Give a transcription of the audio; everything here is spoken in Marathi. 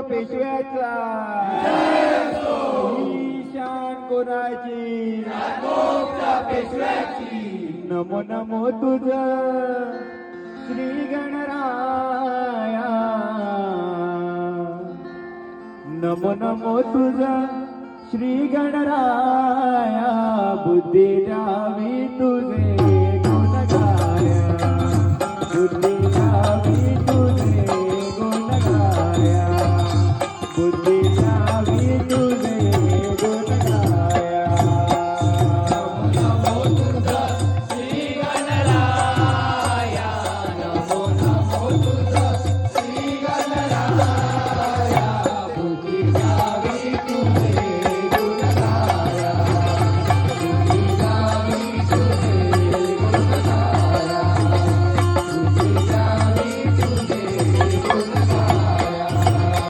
पेशव्याचा ईशान कोणाची नमो नमो तुझ श्री गणराया नमो नमो तुझ श्री गणराया बुद्धी द्यावी तुझे गुण गाया बुद्धी द्यावी तुझे गुण गाया बुद्धी